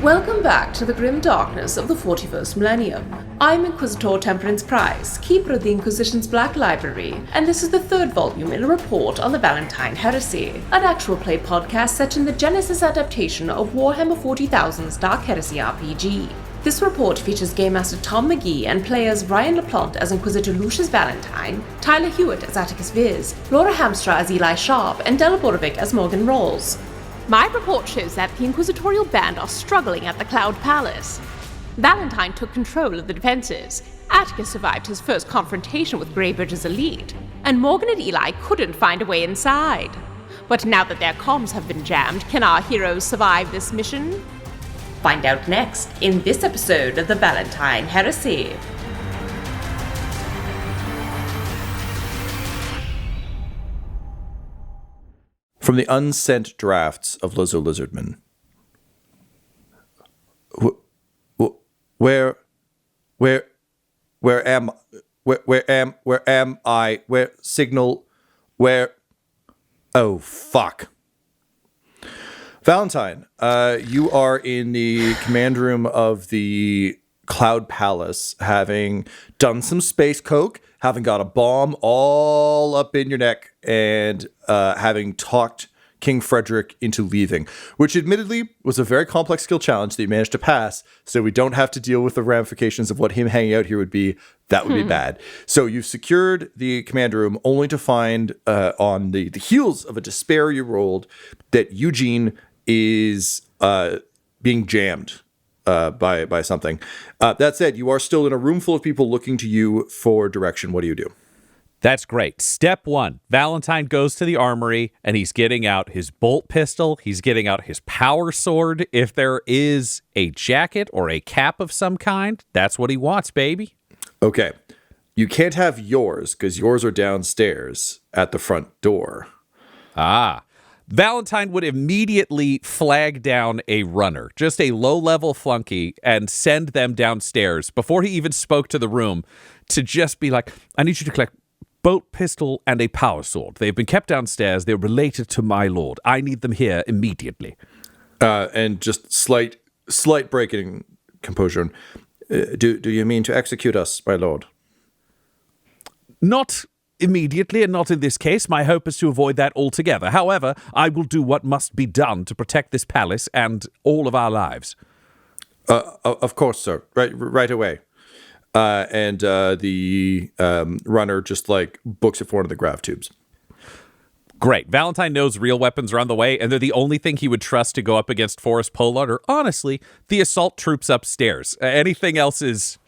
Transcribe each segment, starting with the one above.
Welcome back to the grim darkness of the 41st millennium. I'm Inquisitor Temperance Price, keeper of the Inquisition's Black Library, and this is the third volume in a report on the Valentyne Heresy, an actual play podcast set in the Genesis adaptation of Warhammer 40,000's Dark Heresy RPG. This report features Game Master Tom McGee and players Ryan LaPlante as Inquisitor Lucius Valentine, Tyler Hewitt as Attikus Viz, Laura Hamstra as Eli Sharp, and Della Borovic as Morgan Rawls. My report shows that the Inquisitorial band are struggling at the Cloud Palace. Valentine took control of the defenses, Attikus survived his first confrontation with Greybridge's elite, and Morgan and Eli couldn't find a way inside. But now that their comms have been jammed, can our heroes survive this mission? Find out next in this episode of the Valentyne Heresy. From the unsent drafts of Lizzo Lizardman. Where am I? Where signal? Where? Oh, fuck. Valentine, you are in the command room of the Cloud Palace, having done some space coke, having got a bomb all up in your neck, and having talked King Frederick into leaving, which admittedly was a very complex skill challenge that you managed to pass, so we don't have to deal with the ramifications of what him hanging out here would be. That would be bad. So you've secured the command room only to find on the heels of a despair you rolled that Eugene is being jammed by something. That said, you are still in a room full of people looking to you for direction. What do you do? That's great. Step one, Valentine goes to the armory and he's getting out his bolt pistol. He's getting out his power sword. If there is a jacket or a cap of some kind, that's what he wants, baby. Okay. You can't have yours because yours are downstairs at the front door. Ah. Valentine would immediately flag down a runner, just a low-level flunky, and send them downstairs before he even spoke to the room to just be like, I need you to collect bolt pistol and a power sword. They've been kept downstairs. They're related to my lord. I need them here immediately. And just slight break in composure. Do you mean to execute us, my lord? Not immediately, and not in this case. My hope is to avoid that altogether. However, I will do what must be done to protect this palace and all of our lives. Of course, sir. Right away. And the runner just books it for one of the grav tubes. Great. Valentine knows real weapons are on the way, and they're the only thing he would trust to go up against Forrest Pollard, or honestly, the assault troops upstairs. Anything else is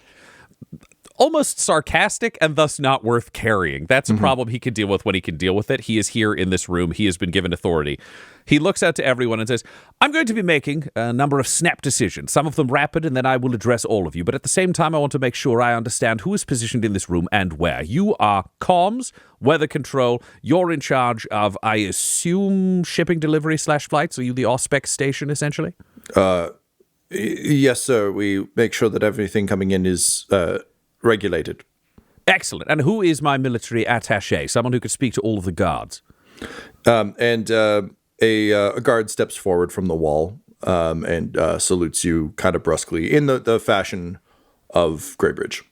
almost sarcastic and thus not worth carrying. That's a problem he can deal with when he can deal with it. He is here in this room. He has been given authority. He looks out to everyone and says, I'm going to be making a number of snap decisions, some of them rapid, and then I will address all of you. But at the same time, I want to make sure I understand who is positioned in this room and where. You are comms, weather control. You're in charge of, I assume, shipping delivery / flights. Are you the Auspex station, essentially? Yes, sir. We make sure that everything coming in is regulated. Excellent. And who is my military attaché? Someone who could speak to all of the guards. A guard steps forward from the wall and salutes you kind of brusquely in the fashion of Greybridge.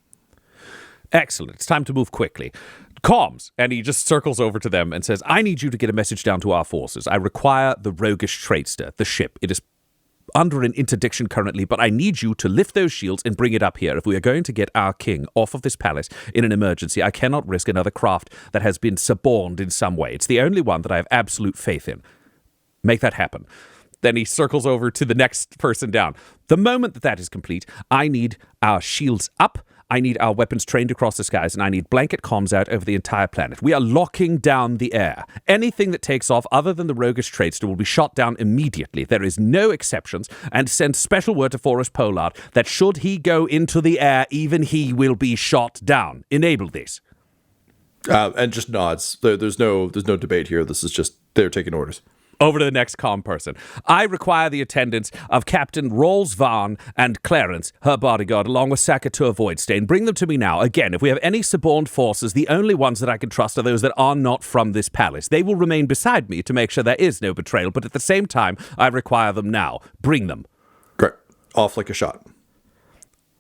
Excellent. It's time to move quickly. Comms. And he just circles over to them and says, I need you to get a message down to our forces. I require the roguish tradester, the ship. It is under an interdiction currently, but I need you to lift those shields and bring it up here. If we are going to get our king off of this palace in an emergency, I cannot risk another craft that has been suborned in some way. It's the only one that I have absolute faith in. Make that happen. Then he circles over to the next person down. The moment that is complete, I need our shields up, I need our weapons trained across the skies, and I need blanket comms out over the entire planet. We are locking down the air. Anything that takes off other than the roguish tradester will be shot down immediately. There is no exceptions, and send special word to Forrest Pollard that should he go into the air, even he will be shot down. Enable this. And just nods. There's no debate here. This is just, they're taking orders. Over to the next comm person. I require the attendance of Captain Rawls Vaughn and Clarence, her bodyguard, along with Sacateur Voidstain. Bring them to me now. Again, if we have any suborned forces, the only ones that I can trust are those that are not from this palace. They will remain beside me to make sure there is no betrayal, but at the same time, I require them now. Bring them. Great. Off like a shot.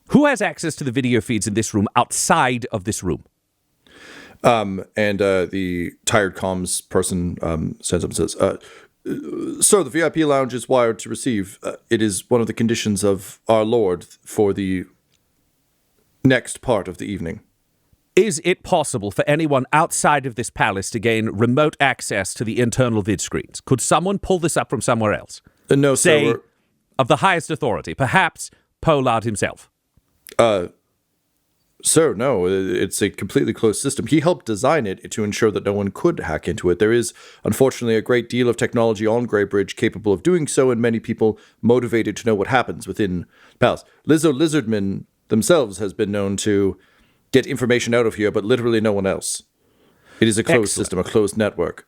Who has access to the video feeds in this room outside of this room? And the tired comms person stands up and says, "Sir, the VIP lounge is wired to receive. It is one of the conditions of our Lord for the next part of the evening." Is it possible for anyone outside of this palace to gain remote access to the internal vid screens? Could someone pull this up from somewhere else? No, Say, sir. of the highest authority, perhaps Pollard himself. Sir, no, it's a completely closed system. He helped design it to ensure that no one could hack into it. There is, unfortunately, a great deal of technology on Greybridge capable of doing so, and many people motivated to know what happens within the palace. Lizardmen themselves has been known to get information out of here, but literally no one else. It is a closed system, a closed network.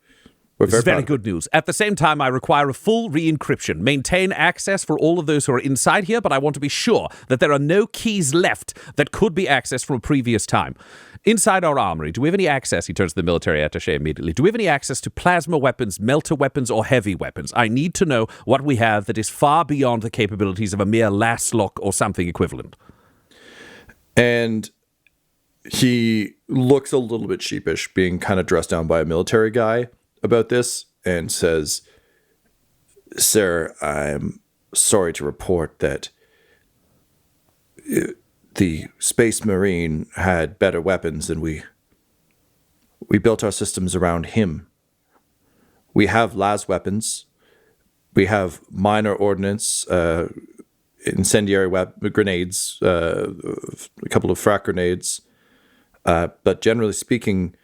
This is very good news. At the same time, I require a full re-encryption. Maintain access for all of those who are inside here, but I want to be sure that there are no keys left that could be accessed from a previous time. Inside our armory, do we have any access? He turns to the military attaché immediately. Do we have any access to plasma weapons, melter weapons, or heavy weapons? I need to know what we have that is far beyond the capabilities of a mere last lock or something equivalent. And he looks a little bit sheepish, being kind of dressed down by a military guy about this, and says, "Sir, I'm sorry to report that the Space Marine had better weapons, and we built our systems around him. We have las weapons. We have minor ordnance, incendiary grenades, a couple of frag grenades. But generally speaking,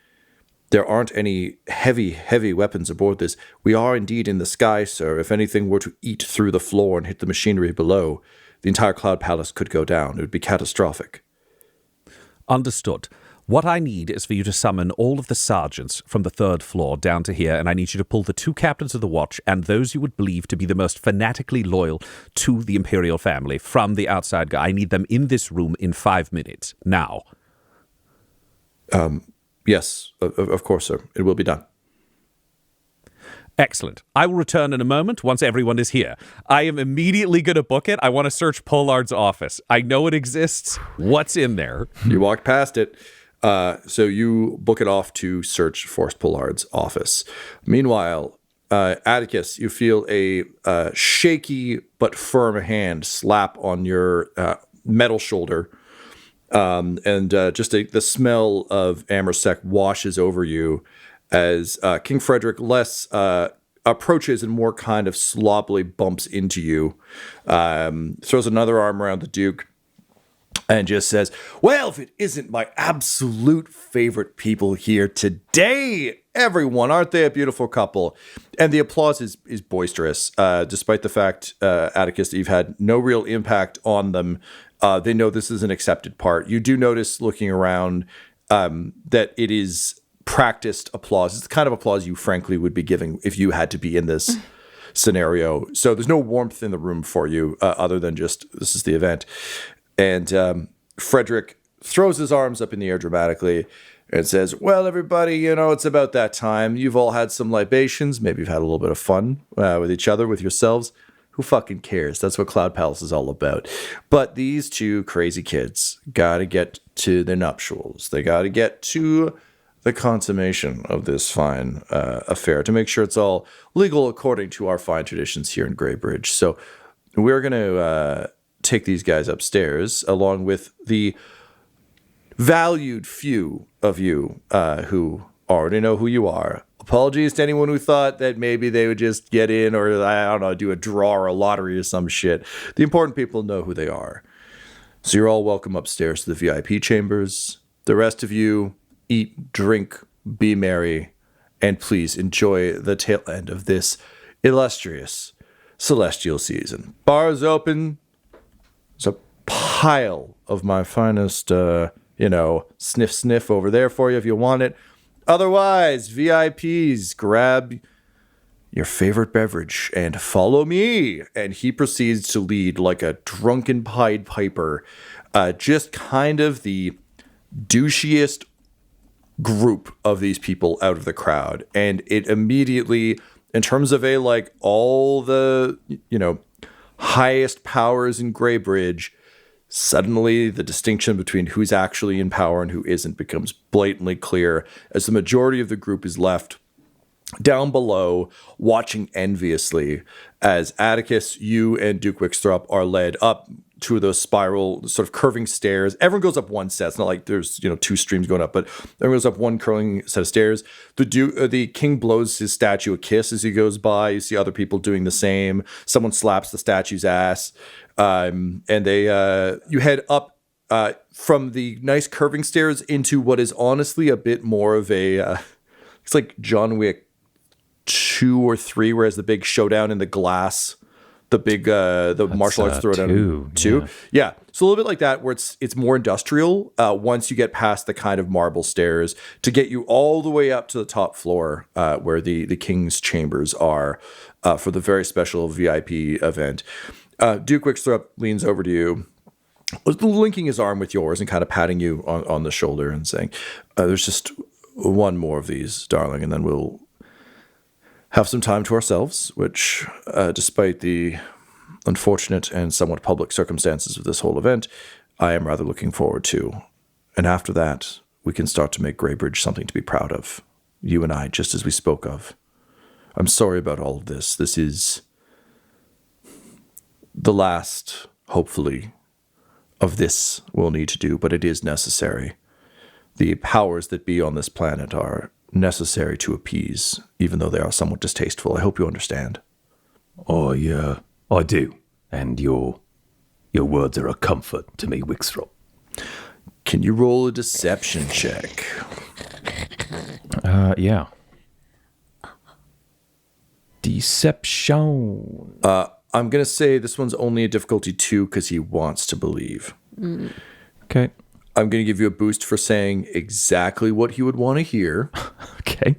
there aren't any heavy weapons aboard this. We are indeed in the sky, sir. If anything were to eat through the floor and hit the machinery below, the entire Cloud Palace could go down. It would be catastrophic." Understood. What I need is for you to summon all of the sergeants from the 3rd floor down to here, and I need you to pull the 2 captains of the watch and those you would believe to be the most fanatically loyal to the Imperial family from the outside guy. I need them in this room in 5 minutes. Now. Yes, of course, sir. It will be done. Excellent. I will return in a moment once everyone is here. I am immediately going to book it. I want to search Pollard's office. I know it exists. What's in there? You walked past it. So you book it off to search for Pollard's office. Meanwhile, Attikus, you feel a shaky but firm hand slap on your metal shoulder. And just the smell of Amersec washes over you as King Frederick less approaches and more kind of sloppily bumps into you, throws another arm around the Duke, and just says, "Well, if it isn't my absolute favorite people here today, everyone, aren't they a beautiful couple?" And the applause is boisterous, despite the fact, Attikus, that you've had no real impact on them. They know this is an accepted part. You do notice, looking around, that it is practiced applause. It's the kind of applause you frankly would be giving if you had to be in this scenario. So there's no warmth in the room for you, other than just, this is the event. And Frederick throws his arms up in the air dramatically and says, "Well, everybody, it's about that time. You've all had some libations. Maybe you've had a little bit of fun with each other, with yourselves. Who fucking cares? That's what Cloud Palace is all about. But these 2 crazy kids got to get to their nuptials. They got to get to the consummation of this fine affair to make sure it's all legal according to our fine traditions here in Greybridge. So we're going to take these guys upstairs, along with the valued few of you who already know who you are. Apologies to anyone who thought that maybe they would just get in, or, I don't know, do a draw or a lottery or some shit. The important people know who they are. So you're all welcome upstairs to the VIP chambers. The rest of you, eat, drink, be merry, and please enjoy the tail end of this illustrious celestial season. Bars open. There's a pile of my finest, sniff over there for you if you want it. Otherwise, VIPs, grab your favorite beverage and follow me. And he proceeds to lead like a drunken Pied Piper, just kind of the douchiest group of these people out of the crowd. And it immediately, in terms of all the, highest powers in Greybridge, suddenly the distinction between who's actually in power and who isn't becomes blatantly clear as the majority of the group is left down below, watching enviously as Attikus, you, and Duke Wickstrop are led up two of those spiral sort of curving stairs. Everyone goes up one set. It's not like there's two streams going up, but everyone goes up one curling set of stairs. The king blows his statue a kiss as he goes by. You see other people doing the same. Someone slaps the statue's ass, and you head up from the nice curving stairs into what is honestly a bit more of a it's like John Wick 2 or 3, whereas the big showdown in the glass, the big the martial arts throwdown. Two. Yeah. So a little bit like that, where it's more industrial once you get past the kind of marble stairs to get you all the way up to the top floor where the king's chambers are for the very special VIP event. Duke Wickstrop leans over to you, linking his arm with yours and kind of patting you on the shoulder and saying, there's just one more of these, darling, and then we'll have some time to ourselves, which, despite the unfortunate and somewhat public circumstances of this whole event, I am rather looking forward to. And after that, we can start to make Greybridge something to be proud of. You and I, just as we spoke of. I'm sorry about all of this. This is the last, hopefully, of this we'll need to do, but it is necessary. The powers that be on this planet are necessary to appease, even though they are somewhat distasteful. I hope you understand. I do. And your words are a comfort to me, Wickstrop. Can you roll a deception check? Yeah. Deception. I'm going to say this one's only a difficulty 2 because he wants to believe. Okay. I'm going to give you a boost for saying exactly what he would want to hear. Okay.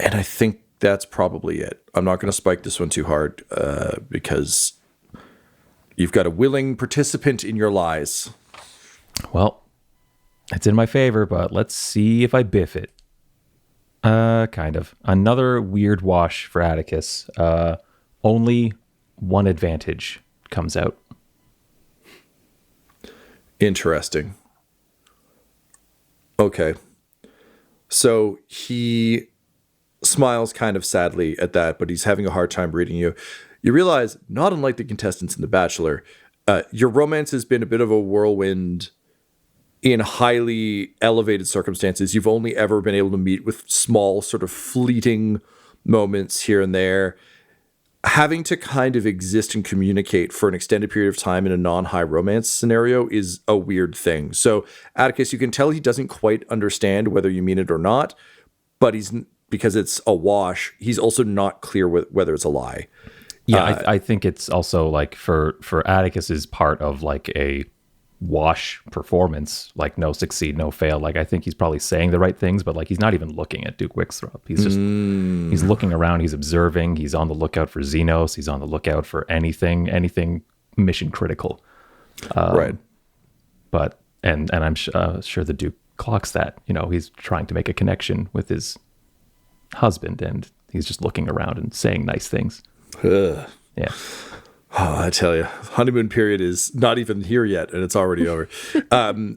And I think that's probably it. I'm not going to spike this one too hard because you've got a willing participant in your lies. Well, it's in my favor, but let's see if I biff it. Kind of. Another weird wash for Attikus. Only one advantage comes out. Interesting. Okay. So he smiles kind of sadly at that, but he's having a hard time reading you. You realize, not unlike the contestants in The Bachelor, your romance has been a bit of a whirlwind in highly elevated circumstances. You've only ever been able to meet with small sort of fleeting moments here and there. Having to kind of exist and communicate for an extended period of time in a non-high romance scenario is a weird thing. So, Attikus, you can tell he doesn't quite understand whether you mean it or not, but because it's a wash, he's also not clear whether it's a lie. Yeah, I think it's also like for Atticus's part of like a wash performance, like no succeed, no fail. Like I think he's probably saying the right things, but like he's not even looking at Duke Wickstrop. He's just he's looking around, he's observing, he's on the lookout for Xenos, he's on the lookout for anything mission critical. Right. But and I'm sure the Duke clocks that. He's trying to make a connection with his husband, and he's just looking around and saying nice things. Ugh. Yeah. Oh, I tell you, honeymoon period is not even here yet, and it's already over.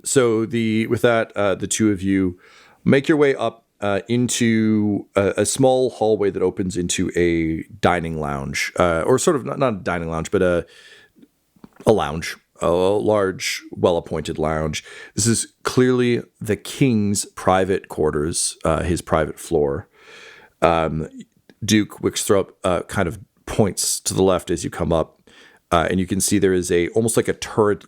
So with that, the two of you make your way up into a small hallway that opens into a dining lounge, or sort of not a dining lounge, but a lounge, a large, well-appointed lounge. This is clearly the king's private quarters, his private floor. Duke Wickstrop kind of points to the left as you come up. And you can see there is almost like a turret.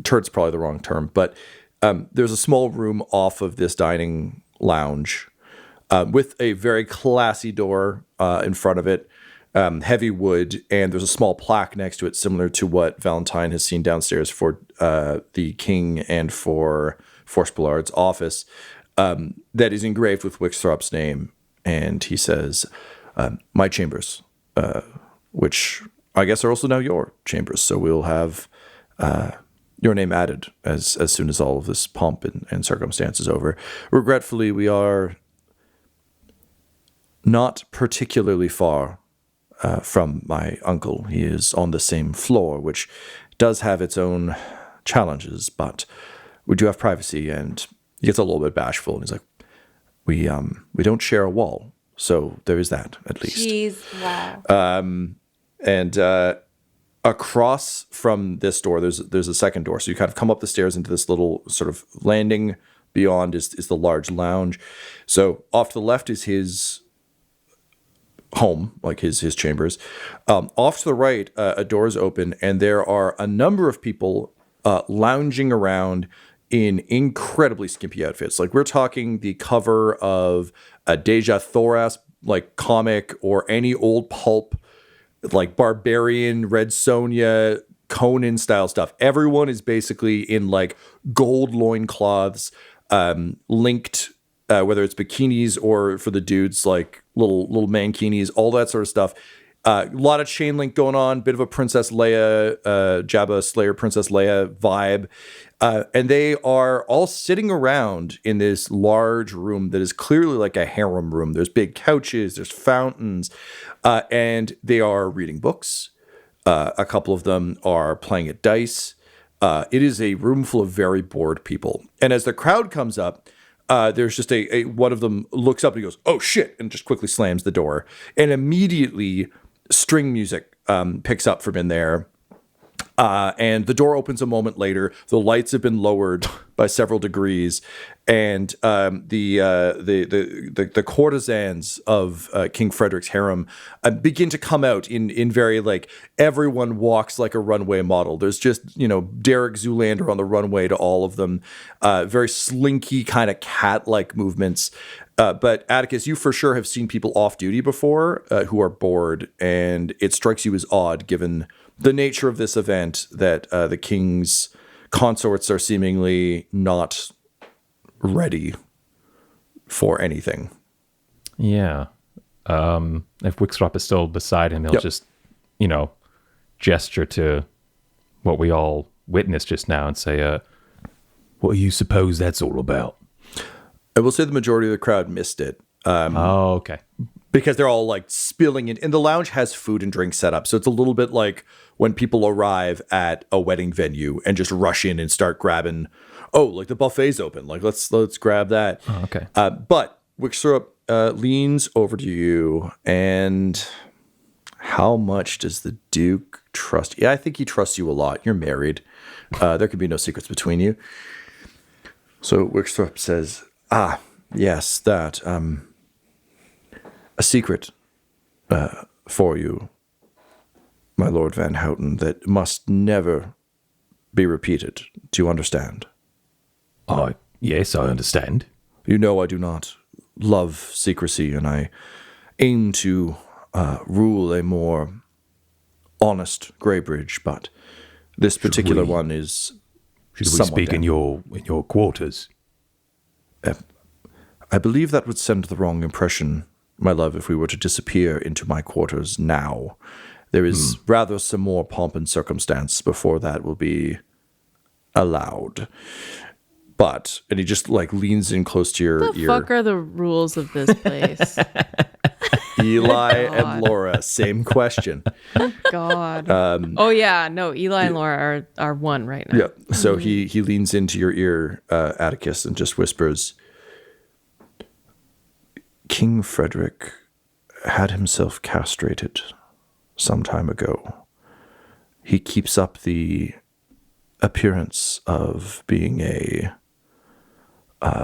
Turret's probably the wrong term, but there's a small room off of this dining lounge with a very classy door in front of it, heavy wood, and there's a small plaque next to it similar to what Valentine has seen downstairs for the king and for Force Bullard's office that is engraved with Wickstrop's name. And he says, my chambers, which I guess are also now your chambers. So we'll have your name added as soon as all of this pomp and circumstance is over. Regretfully, we are not particularly far from my uncle. He is on the same floor, which does have its own challenges, but we do have privacy. And he gets a little bit bashful, and he's like, we don't share a wall, so there is that at least. Jeez, wow. And across from this door, there's a second door. So you kind of come up the stairs into this little sort of landing. Beyond is the large lounge. So off to the left is his home, like his chambers. Off to the right, a door is open, and there are a number of people lounging around in incredibly skimpy outfits. Like, we're talking the cover of a Deja Thoras like comic, or any old pulp, like Barbarian, Red Sonja, Conan style stuff. Everyone is basically in like gold loincloths, linked, whether it's bikinis or for the dudes, like little mankinis, all that sort of stuff. A lot of chain link going on, bit of a Princess Leia, Jabba Slayer Princess Leia vibe. And they are all sitting around in this large room that is clearly like a harem room. There's big couches, there's fountains, and they are reading books. A couple of them are playing at dice. It is a room full of very bored people. And as the crowd comes up, there's just a one of them looks up and he goes, "Oh shit," and just quickly slams the door. And immediately string music picks up from in there. And the door opens a moment later. The lights have been lowered by several degrees, and the courtesans of King Frederick's harem begin to come out in very, like, everyone walks like a runway model. There's just, Derek Zoolander on the runway to all of them. Very slinky kind of cat-like movements. But Attikus, you for sure have seen people off duty before who are bored, and it strikes you as odd given the nature of this event that the king's consorts are seemingly not ready for anything. Yeah. If Wixrop is still beside him, he'll just, gesture to what we all witnessed just now and say, what do you suppose that's all about? I will say the majority of the crowd missed it. Okay. Because they're all like spilling in. And the lounge has food and drink set up. So it's a little bit like when people arrive at a wedding venue and just rush in and start grabbing, like the buffet's open. Like, let's grab that. Oh, okay. But Wixrop leans over to you, and how much does the Duke trust you? Yeah, I think he trusts you a lot. You're married. There could be no secrets between you. So Wixrop says, yes, that, a secret for you, my Lord Van Houten, that must never be repeated. Do you understand? Yes, I understand. You know I do not love secrecy, and I aim to rule a more honest Greybridge, but this particular one is Should we speak in your quarters? I believe that would send the wrong impression, my love, if we were to disappear into my quarters now. There is rather some more pomp and circumstance before that will be allowed. But, and he just like leans in close to your ear. What the fuck are the rules of this place? Eli and Laura, same question. God. Eli and Laura are one right now. Yeah. So he leans into your ear, Attikus, and just whispers, King Frederick had himself castrated some time ago. He keeps up the appearance of being a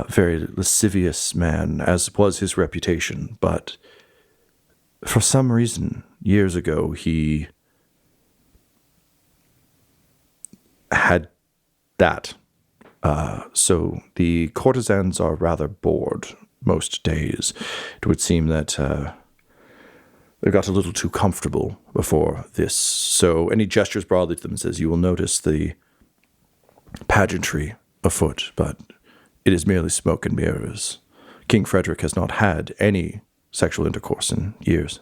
very lascivious man, as was his reputation, but for some reason, years ago, he had that. So the courtesans are rather bored most days. It would seem that they got a little too comfortable before this. So, and he gestures broadly to them and says, you will notice the pageantry afoot, but it is merely smoke and mirrors. King Frederick has not had any sexual intercourse in years.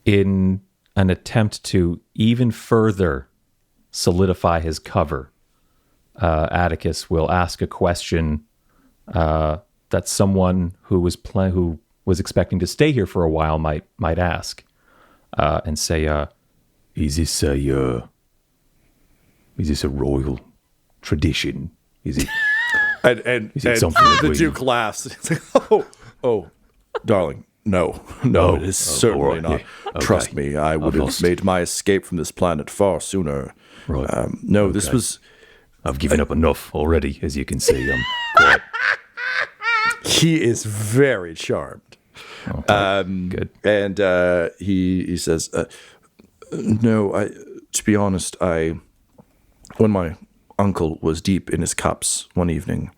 In an attempt to even further solidify his cover, Attikus will ask a question that someone who was expecting to stay here for a while might ask. and say, Is this a royal tradition? Is it? And Is it something that the we- Duke laughs. It's like, oh, darling, no, it is certainly all right, not. yeah, okay. Trust me, I would have lost. made my escape from this planet far sooner. Right. No, this Okay. was. I've given up enough already, as you can see. I'm quite He is very charmed. good. And he says, no, to be honest, when my uncle was deep in his cups one evening,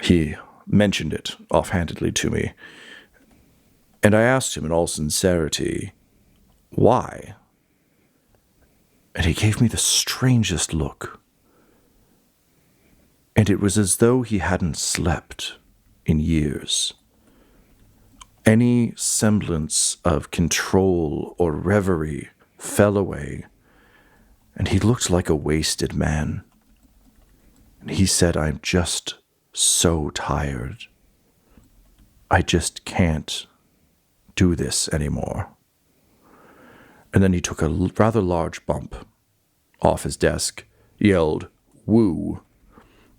he mentioned it offhandedly to me. And I asked him in all sincerity, why? And he gave me the strangest look. And it was as though he hadn't slept in years. Any semblance of control or reverie fell away, and he looked like a wasted man. And he said, I'm just so tired. I just can't do this anymore. And then he took a rather large bump off his desk, yelled, woo,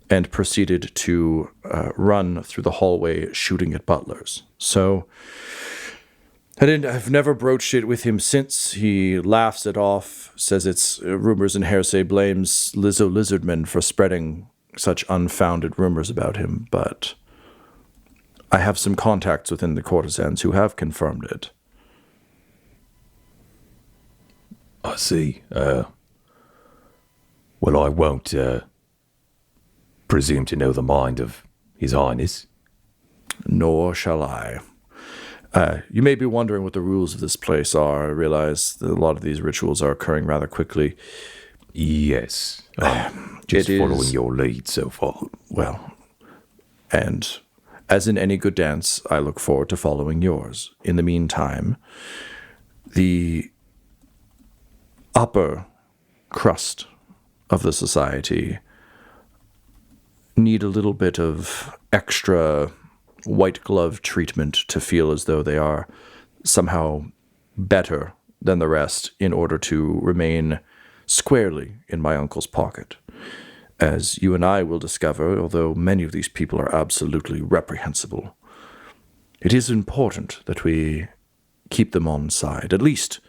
and proceeded to run through the hallway shooting at butlers. So I've never broached it with him since. He laughs it off, says it's rumors and hearsay, blames Lizzo Lizardman for spreading such unfounded rumors about him, but I have some contacts within the courtesans who have confirmed it. I see. Well, I won't presume to know the mind of His Highness. Nor shall I. You may be wondering what the rules of this place are. I realize that a lot of these rituals are occurring rather quickly. Yes. Just It following is- your lead so far. Well, and as in any good dance, I look forward to following yours. In the meantime, the upper crust of the society need a little bit of extra white glove treatment to feel as though they are somehow better than the rest in order to remain squarely in my uncle's pocket. As you and I will discover, although many of these people are absolutely reprehensible, it is important that we keep them on side, at least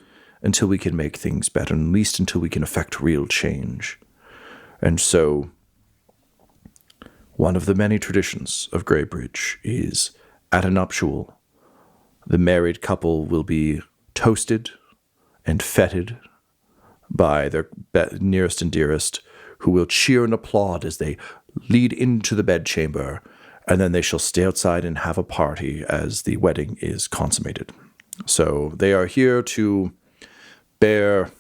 until we can make things better, at least until we can effect real change. And so, one of the many traditions of Greybridge is, at a nuptial, the married couple will be toasted and feted by their nearest and dearest, who will cheer and applaud as they lead into the bedchamber, and then they shall stay outside and have a party as the wedding is consummated. So they are here to bear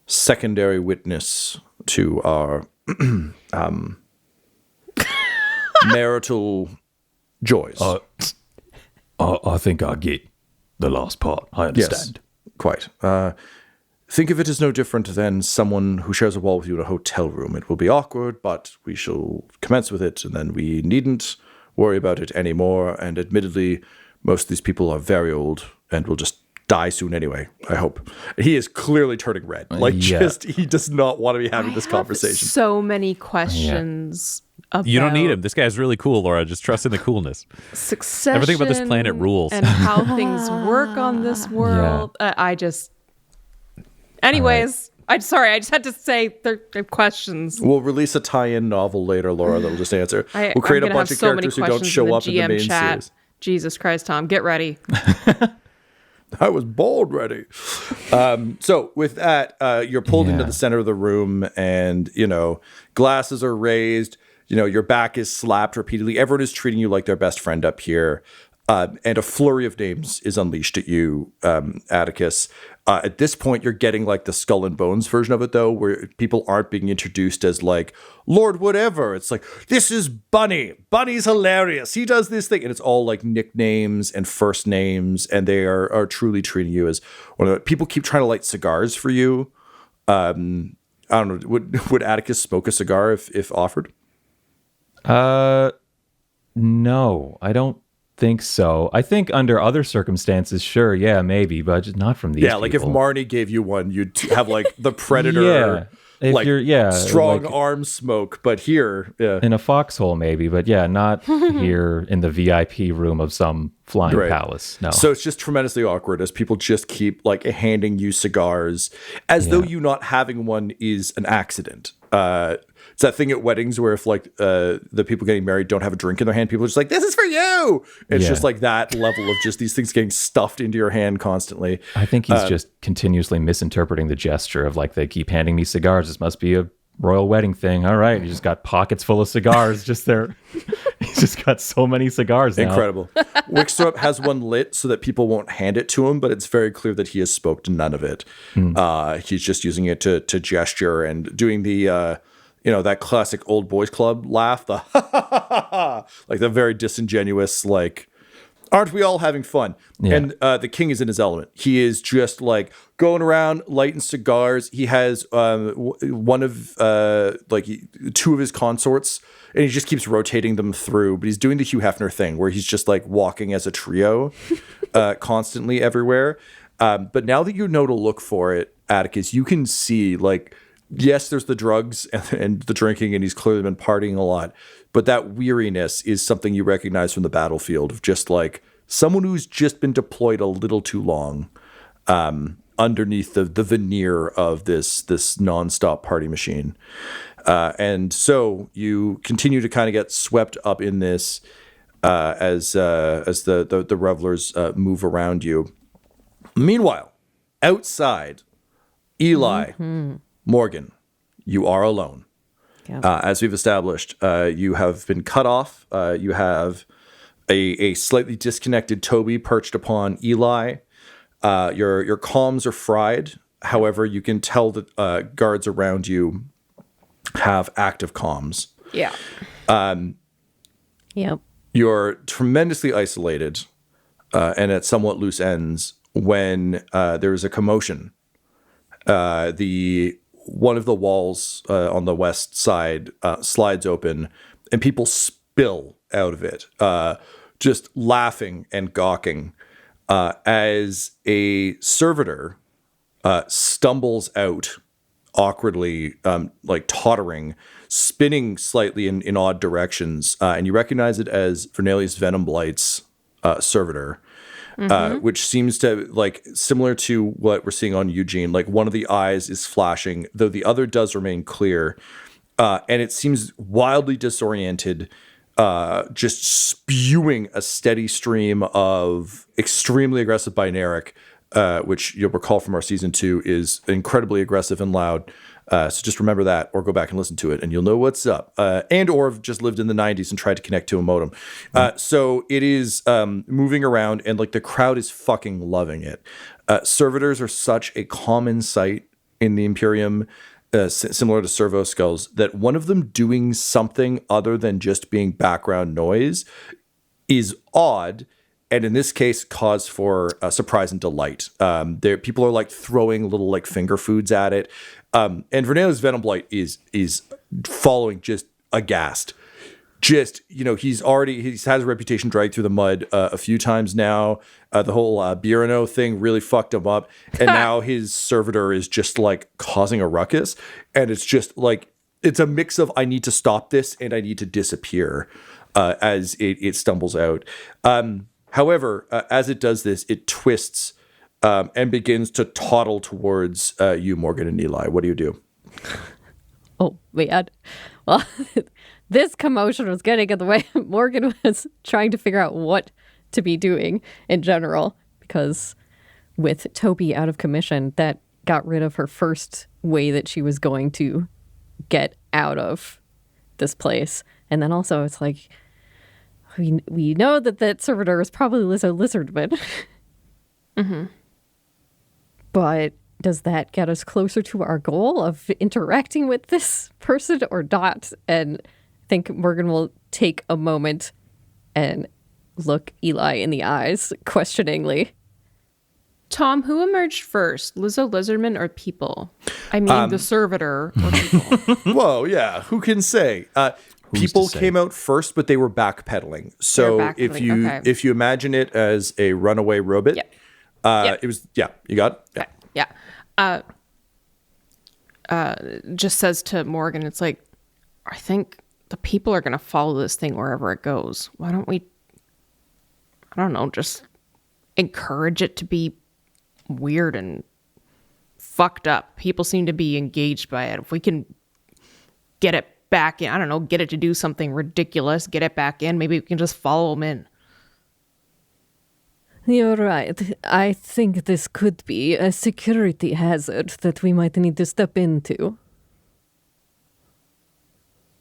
secondary witness to our marital joys. I think I get the last part. I understand. Yes, quite. Think of it as no different than someone who shares a wall with you in a hotel room. It will be awkward, but we shall commence with it, and then we needn't worry about it anymore. And admittedly, most of these people are very old and will just die soon anyway, I hope. He is clearly turning red. He does not want to be having this conversation. So many questions about You don't need him. This guy's really cool, Laura. Just trust in the coolness. succession. Everything about this planet rules. And how things work on this world. Anyways, I just had to say they're questions. We'll release a tie-in novel later, Laura, that'll just answer. We'll create I'm a gonna bunch have of so many characters who don't questions show in up in the GM main chat. series. Jesus Christ, Tom, get ready. I was bold ready. So with that, you're pulled into the center of the room, and glasses are raised. Your back is slapped repeatedly. Everyone is treating you like their best friend up here, and a flurry of names is unleashed at you, Attikus. At this point, you're getting like the skull and bones version of it, though, where people aren't being introduced as like Lord whatever. It's like, this is Bunny. Bunny's hilarious. He does this thing. And it's all like nicknames and first names. And they are truly treating you as one of the people keep trying to light cigars for you. I don't know. Would Attikus smoke a cigar if offered? No, I don't think so. I think under other circumstances, sure, yeah, maybe, but just not from these Yeah, like if people. Marnie gave you one, you'd have like the predator, Yeah. If like you're, yeah, strong like- arm smoke. But here, yeah, in a foxhole, maybe, but yeah, not here in the VIP room of some flying Right. palace. No. So it's just tremendously awkward as people just keep like handing you cigars as though you not having one is an accident. It's that thing at weddings where if like the people getting married don't have a drink in their hand, people are just like, this is for you. It's Yeah. just like that level of just these things getting stuffed into your hand constantly. I think he's just continuously misinterpreting the gesture of like, they keep handing me cigars. This must be a royal wedding thing. All right. He just got pockets full of cigars just there. He's just got so many cigars now. Incredible. Wickstrop has one lit so that people won't hand it to him, but it's very clear that he has spoke to none of it. He's just using it to gesture and doing the that classic old boys club laugh, the like the very disingenuous, like, aren't we all having fun? Yeah. And the king is in his element. He is just like going around lighting cigars. He has one of two of his consorts, and he just keeps rotating them through. But he's doing the Hugh Hefner thing where he's just like walking as a trio constantly everywhere. But now that you know to look for it, Attikus, you can see like, yes, there's the drugs and the drinking, and he's clearly been partying a lot. But that weariness is something you recognize from the battlefield of just like someone who's just been deployed a little too long underneath the veneer of this nonstop party machine. And so you continue to kind of get swept up in this as the revelers move around you. Meanwhile, outside, Eli, Morgan, you are alone. Yeah. As we've established, you have been cut off. You have a slightly disconnected Toby perched upon Eli. Your comms are fried. However, you can tell that guards around you have active comms. Yeah. Yep. You're tremendously isolated and at somewhat loose ends when there is a commotion. One of the walls on the west side slides open, and people spill out of it, just laughing and gawking as a servitor stumbles out awkwardly, like tottering, spinning slightly in odd directions, and you recognize it as Vernelius Venomblight's servitor. Which seems to like similar to what we're seeing on Eugene. Like one of the eyes is flashing, though the other does remain clear, and it seems wildly disoriented, just spewing a steady stream of extremely aggressive binaric, which you'll recall from our season 2 is incredibly aggressive and loud. So just remember that, or go back and listen to it, and you'll know what's up. And or have just lived in the 90s and tried to connect to a modem. So it is moving around, and like the crowd is fucking loving it. Servitors are such a common sight in the Imperium, similar to servo skulls, that one of them doing something other than just being background noise is odd. And in this case, cause for surprise and delight. People are like throwing little like finger foods at it. And Vernelius Venomblight is following just aghast. Just, he's had his reputation dragged through the mud a few times now. The whole Birano thing really fucked him up. And now his servitor is just like causing a ruckus. And it's just like, it's a mix of I need to stop this and I need to disappear as it stumbles out. However, as it does this, it twists and begins to toddle towards you, Morgan and Eli. What do you do? Oh, man. Well, this commotion was getting in the way. Morgan was trying to figure out what to be doing in general, because with Toby out of commission, that got rid of her first way that she was going to get out of this place. And then also it's like, we know that servitor is probably Lizardman. But does that get us closer to our goal of interacting with this person or not? And I think Morgan will take a moment and look Eli in the eyes questioningly. Tom, who emerged first, Lizzo Lizardman or people? I mean, the servitor or people. Whoa, yeah. Who can say? people came out first, but they were backpedaling. So if you imagine it as a runaway robot, it was you got it? Just says to Morgan, it's like, I think the people are going to follow this thing wherever it goes. Why don't we, I don't know, just encourage it to be weird and fucked up. People seem to be engaged by it. If we can get it back in, I don't know, get it to do something ridiculous, get it back in, maybe we can just follow them in. You're right. I think this could be a security hazard that we might need to step into.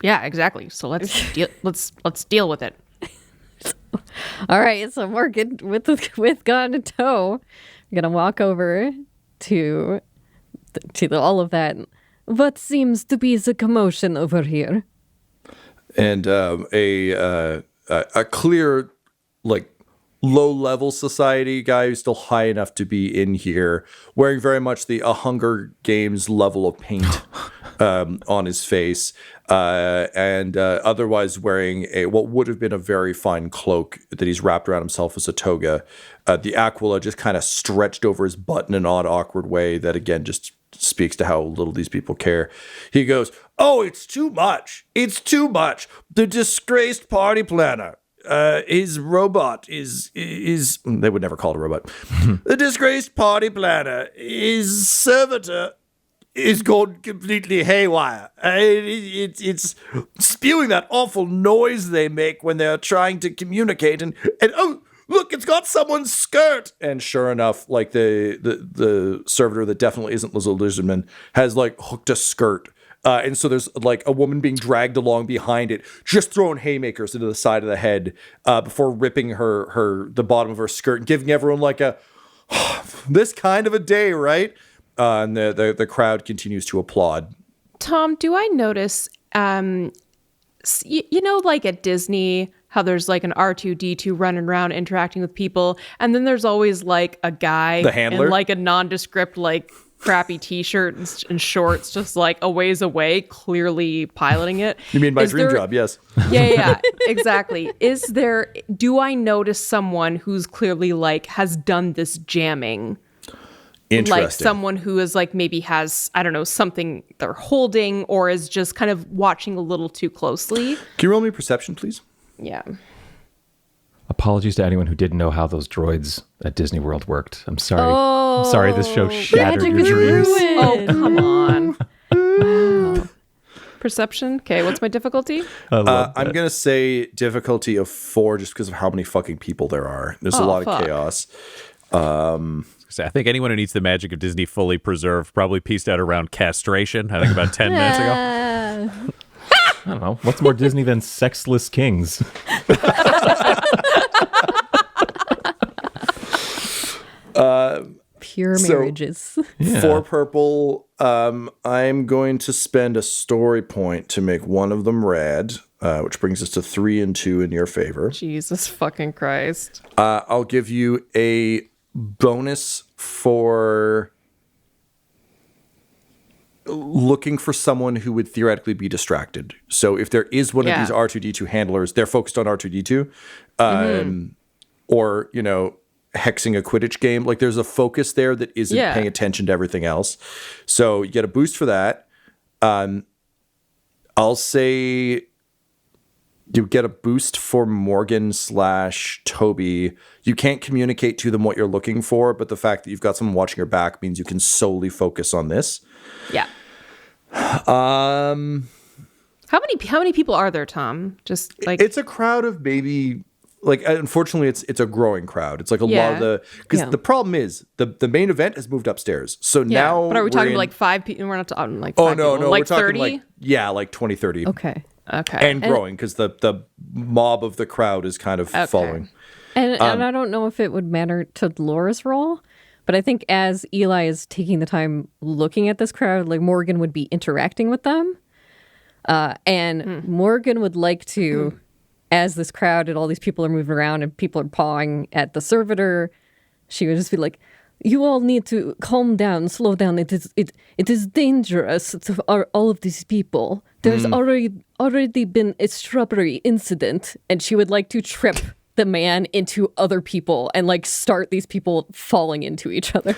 Yeah, exactly. So let's deal with it. All right, so Morgan, with gun in tow, we're gonna walk over to all of that. What seems to be the commotion over here? And a clear, like, low-level society guy who's still high enough to be in here, wearing very much the Hunger Games level of paint on his face, and otherwise wearing what would have been a very fine cloak that he's wrapped around himself as a toga. The aquila just kind of stretched over his butt in an odd, awkward way that, again, just speaks to how little these people care. He goes, "Oh, it's too much. It's too much. The disgraced party planner. His robot is they would never call it a robot. The disgraced party planner, his servitor is gone completely haywire. It's spewing that awful noise they make when they're trying to communicate, and oh, look, it's got someone's skirt." And sure enough, like the servitor that definitely isn't Liz Lizardman has like hooked a skirt. And so there's like a woman being dragged along behind it, just throwing haymakers into the side of the head before ripping the bottom of her skirt and giving everyone like a this kind of a day, right? And the crowd continues to applaud. Tom, do I notice, you know, like at Disney, how there's like an R2-D2 running around interacting with people, and then there's always like a guy, the handler, in like a nondescript like crappy t-shirt and shorts, just like a ways away, clearly piloting it. You mean my dream job? Yes. Yeah, exactly. Do I notice someone who's clearly like has done this jamming? Interesting. Like someone who is like maybe has, I don't know, something they're holding or is just kind of watching a little too closely. Can you roll me perception, please? Yeah. Apologies to anyone who didn't know how those droids at Disney World worked. I'm sorry. I'm sorry this show shattered your dreams. Oh, come on. Wow. Perception? Okay, what's my difficulty? I'm going to say difficulty of 4 just because of how many fucking people there are. There's a lot of chaos. I think anyone who needs the magic of Disney fully preserved probably pieced out around castration, I think about 10 minutes ago. I don't know. What's more Disney than sexless kings? Pure marriages. Yeah. 4 purple. I'm going to spend a story point to make one of them red, which brings us to 3 and 2 in your favor. Jesus fucking Christ. I'll give you a bonus for looking for someone who would theoretically be distracted. So if there is one of these R2-D2 handlers, they're focused on R2-D2, or, you know, hexing a Quidditch game. Like there's a focus there that isn't paying attention to everything else. So you get a boost for that. I'll say you get a boost for Morgan/Toby. You can't communicate to them what you're looking for, but the fact that you've got someone watching your back means you can solely focus on this. Yeah. How many people are there, Tom? Just like it's a crowd of maybe, like, unfortunately it's a growing crowd. It's like a lot of the, because the problem is the main event has moved upstairs. So now, but are we talking like 5 people? We're not talking like 5 5 people. No, like we're talking 30? like like 20, 30. Okay. And growing because the mob of the crowd is kind of following. And I don't know if it would matter to Laura's role, but I think as Eli is taking the time looking at this crowd, like Morgan would be interacting with them. And Morgan would like to, as this crowd and all these people are moving around and people are pawing at the servitor, she would just be like, "You all need to calm down, slow down. It is dangerous to all of these people. There's already been a shrubbery incident, and she would like to trip the man into other people and like start these people falling into each other.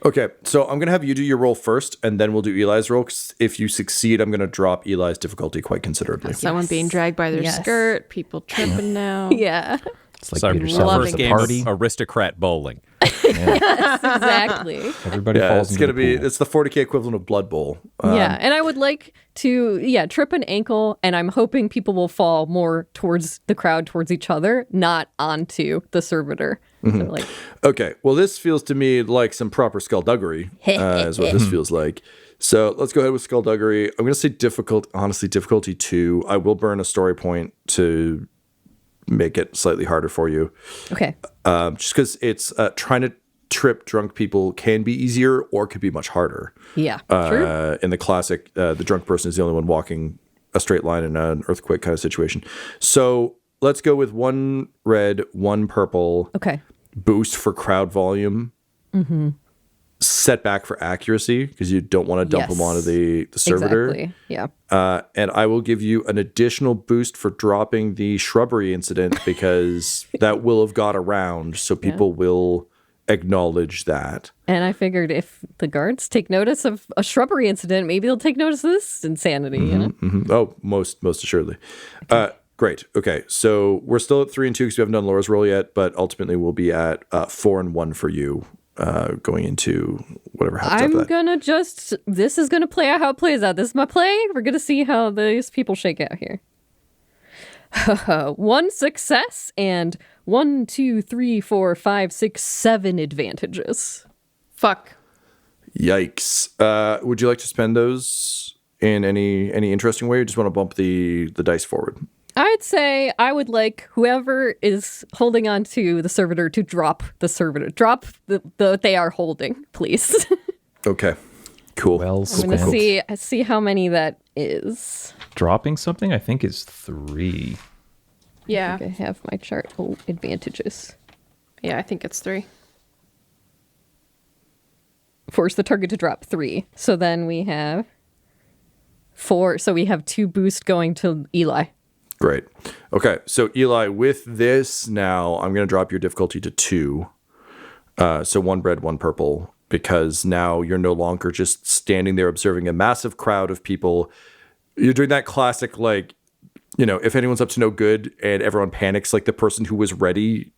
Okay, so I'm going to have you do your roll first, and then we'll do Eli's roll. 'Cause if you succeed, I'm going to drop Eli's difficulty quite considerably. Someone being dragged by their Yes. skirt, people tripping now. Yeah, It's like So get yourself first at a game party. of aristocrat bowling. exactly. Everybody Yeah, falls it's into going to the be, pool. it's the 40K equivalent of Blood Bowl. Yeah, and I would like to, trip an ankle, and I'm hoping people will fall more towards the crowd, towards each other, not onto the servitor. So like, Okay, well, this feels to me like some proper skullduggery, is what this feels like. So let's go ahead with skullduggery. I'm going to say difficulty 2. I will burn a story point to make it slightly harder for you. okay, Just because it's trying to trip drunk people can be easier or could be much harder. yeah, true. In the classic, the drunk person is the only one walking a straight line in an earthquake kind of situation. So let's go with 1 red, 1 purple, Okay, boost for crowd volume, setback for accuracy because you don't want to dump them onto the servitor. exactly. Yeah, And I will give you an additional boost for dropping the shrubbery incident because that will have got around, so people will acknowledge that. and I figured if the guards take notice of a shrubbery incident, maybe they'll take notice of this insanity. You know? Oh, most assuredly. Great. Okay, so we're still at 3 and 2 because we haven't done Laura's roll yet, but ultimately we'll be at 4 and 1 for you going into whatever happens after I'm that. gonna this is gonna play out how it plays out. This is my play. We're gonna see how these people shake out here. 1 success and 1, 2, 3, 4, 5, 6, 7 advantages. Fuck. Yikes. Would you like to spend those in any interesting way, or just want to bump the dice forward? I'd say I would like whoever is holding on to the servitor to drop the servitor. Drop the they are holding, please. Okay. Cool. Well I'm spent. gonna see how many that is. Dropping something, I think, is 3. Yeah. I have my chart. Oh, advantages. Yeah, I think it's 3. Force the target to drop 3. So then we have 4. So we have 2 boost going to Eli. Great. Okay, so Eli, with this now, I'm going to drop your difficulty to 2. So 1 red, 1 purple, because now you're no longer just standing there observing a massive crowd of people. You're doing that classic, like, if anyone's up to no good and everyone panics, like the person who was ready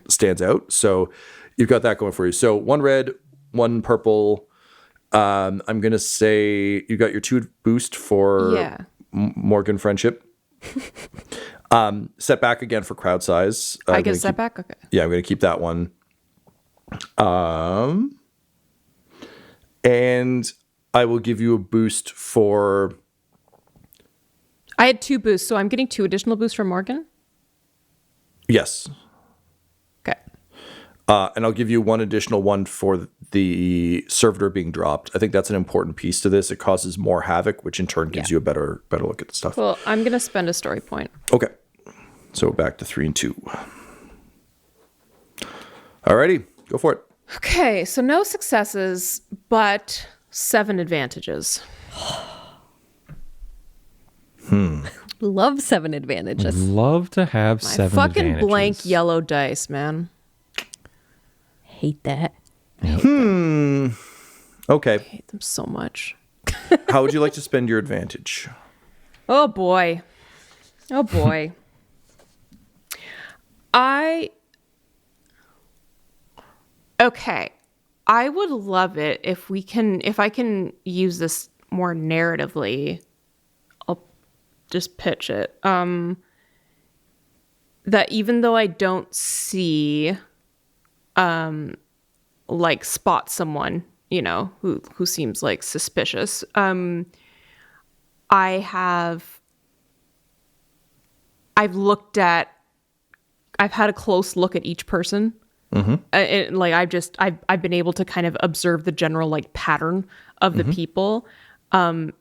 stands out. So you've got that going for you. So 1 red, 1 purple. I'm going to say you got your 2 boost for Morgan friendship. Set back again for crowd size. I get set back? Okay. Yeah, I'm going to keep that one. And I will give you a boost for... I had 2 boosts, so I'm getting 2 additional boosts from Morgan? Yes. Okay. And I'll give you 1 additional one for the servitor being dropped. I think that's an important piece to this. It causes more havoc, which in turn gives you a better look at the stuff. Well, I'm going to spend a story point. Okay. So back to 3 and 2. Alrighty, go for it. Okay, so no successes, but 7 advantages. Love 7 advantages. Love to have 7 Fucking advantages. blank yellow dice, man. Hate that. Okay. I hate them so much. How would you like to spend your advantage? Oh boy. Oh boy. Okay. I would love it if I can use this more narratively. I'll just pitch it. That even though I don't see like spot someone, who seems like suspicious, I've had a close look at each person. I've been able to kind of observe the general like pattern of the people. And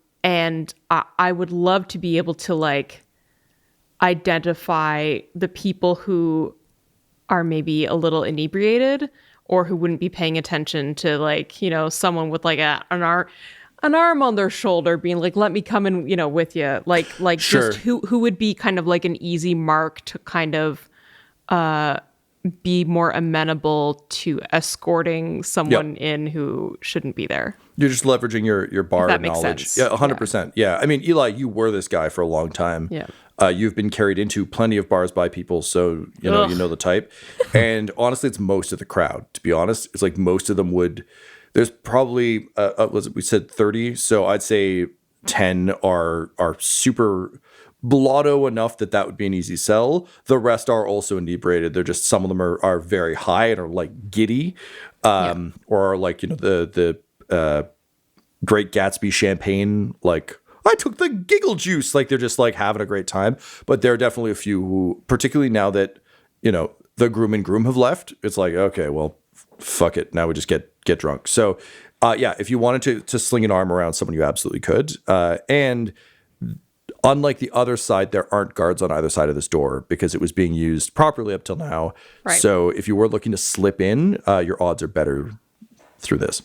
I would love to be able to like identify the people who are maybe a little inebriated or who wouldn't be paying attention to like, someone with like an an arm on their shoulder, being like, "Let me come in, with you." Like Sure. just who would be kind of like an easy mark to kind of be more amenable to escorting someone in who shouldn't be there. You're just leveraging your bar that makes knowledge. sense. Yeah, 100%. Yeah. I mean, Eli, you were this guy for a long time. Yeah. You've been carried into plenty of bars by people, so you know the type. And honestly, it's most of the crowd. To be honest, it's like most of them would. There's probably we said 30, so I'd say 10 are super blotto enough that would be an easy sell. The rest are also inebriated. They're just, some of them are very high and are like giddy, or are like the Great Gatsby champagne, like, I took the giggle juice. Like, they're just like having a great time. But there are definitely a few who, particularly now that, the groom and groom have left, it's like, okay, well, fuck it. Now we just get drunk. So, if you wanted to sling an arm around someone, you absolutely could. And unlike the other side, there aren't guards on either side of this door because it was being used properly up till now. Right. So if you were looking to slip in, your odds are better through this.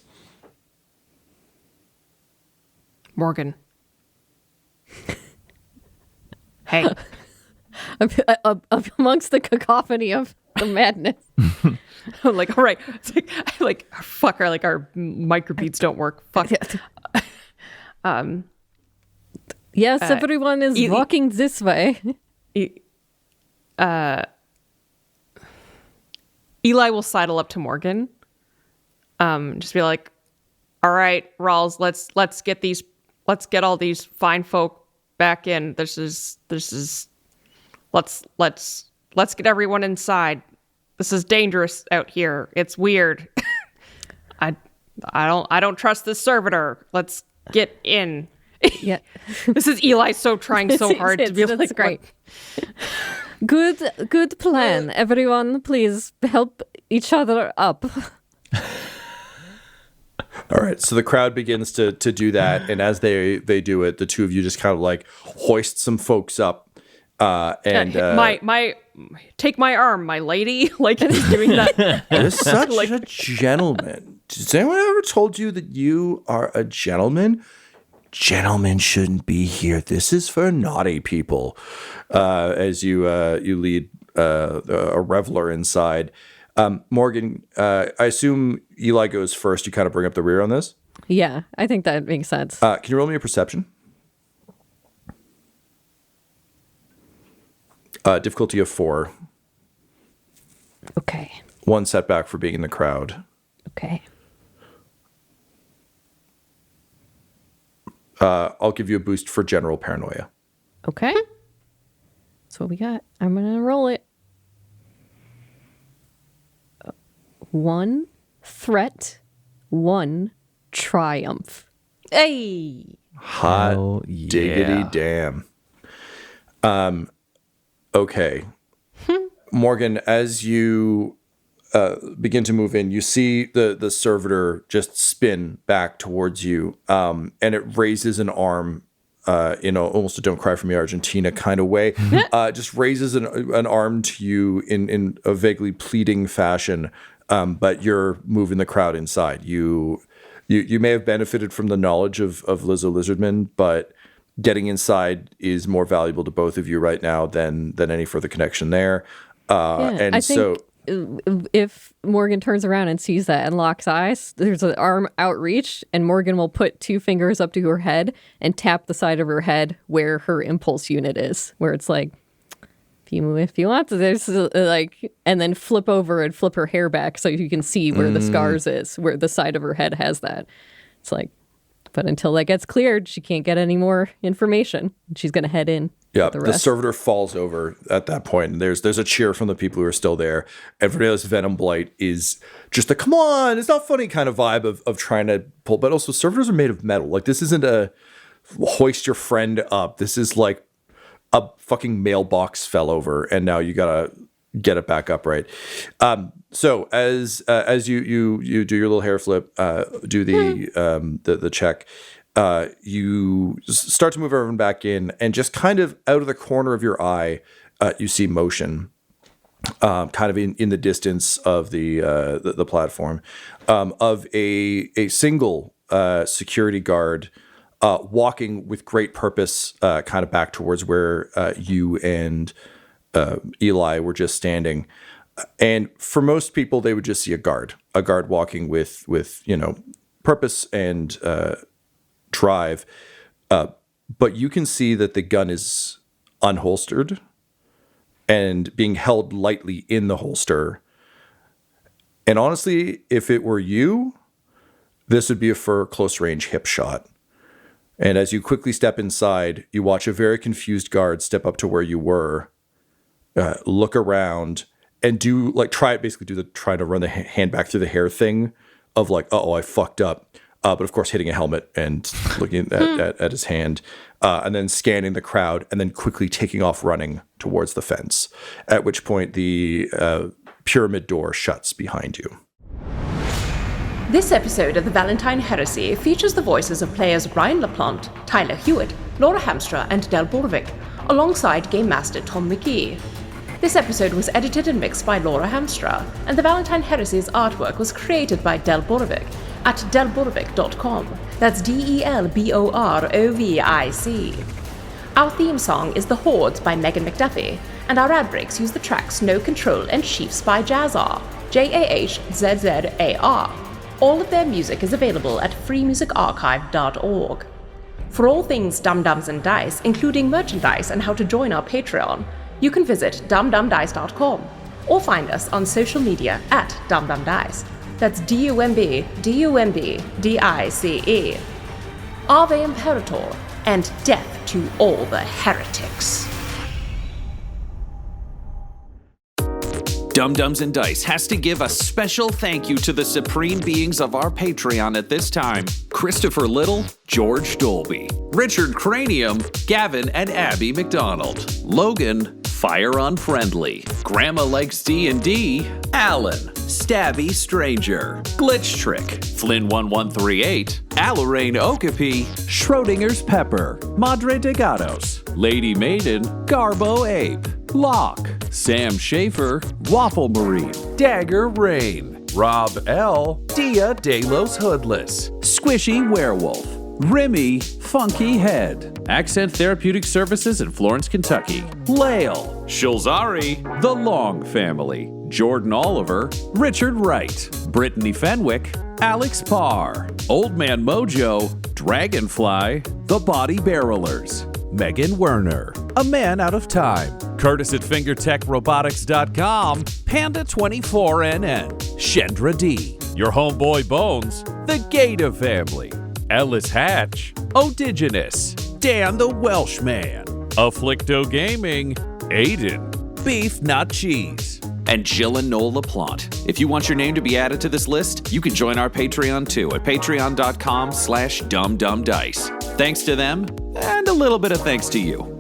Morgan. Hey. Amongst the cacophony of the madness. I'm like, all right. It's like fuck, our microbeats don't work. Fuck. Yes, everyone is walking this way. Eli will sidle up to Morgan. Just be like, all right, Rawls, let's get all these fine folk back in. Let's get everyone inside. This is dangerous out here. It's weird. I don't trust this servitor. Let's get in. Yeah. This is Eli trying so hard to be That's like, great. Good plan. Everyone, please help each other up. All right, so the crowd begins to do that, and as they do it, the two of you just kind of like hoist some folks up, and my take my arm, my lady. Like, he's doing that. you're such a gentleman. Has anyone ever told you that you are a gentleman? Gentlemen shouldn't be here. This is for naughty people. As you lead a reveler inside. Morgan, I assume Eli goes first. You kind of bring up the rear on this? Yeah, I think that makes sense. Can you roll me a perception? Difficulty of 4. Okay. 1 setback for being in the crowd. Okay. I'll give you a boost for general paranoia. Okay. That's what we got. I'm going to roll it. 1 threat, 1 triumph. Hey. Hot Hell diggity yeah. damn. Okay. Morgan, as you begin to move in, you see the servitor just spin back towards you, and it raises an arm in almost a "Don't Cry for Me, Argentina" kind of way. Just raises an arm to you in a vaguely pleading fashion, but you're moving the crowd inside. You may have benefited from the knowledge of Lizzo Lizardman, but getting inside is more valuable to both of you right now than any further connection there. And I think if Morgan turns around and sees that and locks eyes, there's an arm outreach, and Morgan will put 2 fingers up to her head and tap the side of her head where her impulse unit is, where it's like, if you want to, there's like, and then flip over and flip her hair back so you can see where the scars is, where the side of her head has that. It's like, but until that gets cleared, she can't get any more information. She's going to head in. Yeah, the the rest. servitor falls over at that point, and there's a cheer from the people who are still there. Everybody's Venom Blight is just a come on, it's not funny kind of vibe of trying to pull. But also, servitors are made of metal. Like, this isn't a hoist your friend up. This is like a fucking mailbox fell over, and now you gotta get it back upright. So as you do your little hair flip, do the check. You start to move everyone back in, and just kind of out of the corner of your eye, you see motion, kind of in the distance of the platform, of a single security guard walking with great purpose kind of back towards where you and Eli were just standing. And for most people, they would just see a guard walking with purpose and drive. But you can see that the gun is unholstered and being held lightly in the holster. And honestly, if it were you, this would be for a close range hip shot. And as you quickly step inside, you watch a very confused guard step up to where you were, look around, and try to run the hand back through the hair thing of like, uh-oh, I fucked up. But of course, hitting a helmet and looking at his hand, and then scanning the crowd, and then quickly taking off running towards the fence, at which point the pyramid door shuts behind you. This episode of the Valentyne Heresy features the voices of players Brian LaPlante, Tyler Hewitt, Laura Hamstra, and Del Borovic, alongside Game Master Tom McGee. This episode was edited and mixed by Laura Hamstra, and the Valentyne Heresy's artwork was created by Del Borovic at delborovic.com. That's DELBOROVIC. Our theme song is The Hordes by Megan McDuffie, and our ad breaks use the tracks No Control and Chiefs by Jazzar, JAHZZAR. All of their music is available at freemusicarchive.org. For all things Dum Dums and Dice, including merchandise and how to join our Patreon, you can visit dumdumdice.com or find us on social media at dumdumdice. That's DUMBDICE. Ave Imperator, and death to all the heretics. Dum Dums and Dice has to give a special thank you to the supreme beings of our Patreon at this time: Christopher Little, George Dolby, Richard Cranium, Gavin and Abby McDonald, Logan, Fire Unfriendly, Grandma Likes D&D, Alan, Stabby Stranger, Glitch Trick, Flynn1138, Alarain Okapi, Schrodinger's Pepper, Madre de Gatos, Lady Maiden, Garbo Ape, Locke, Sam Schaefer, Waffle Marine, Dagger Rain, Rob L, Dia De Los Hoodless, Squishy Werewolf, Remy Funky Head, Accent Therapeutic Services in Florence, Kentucky, Lael, Shulzari, The Long Family, Jordan Oliver, Richard Wright, Brittany Fenwick, Alex Parr, Old Man Mojo, Dragonfly, The Body Barrelers, Megan Werner, A Man Out of Time, Curtis at FingerTechRobotics.com, Panda24NN, Shendra D, Your Homeboy Bones, The Gata Family, Ellis Hatch, Odigenous, Dan the Welshman, Afflicto Gaming, Aiden, Beef Not Cheese, and Jill and Noel LaPlante. If you want your name to be added to this list, you can join our Patreon too at patreon.com/dumdumdice. Thanks to them, and a little bit of thanks to you.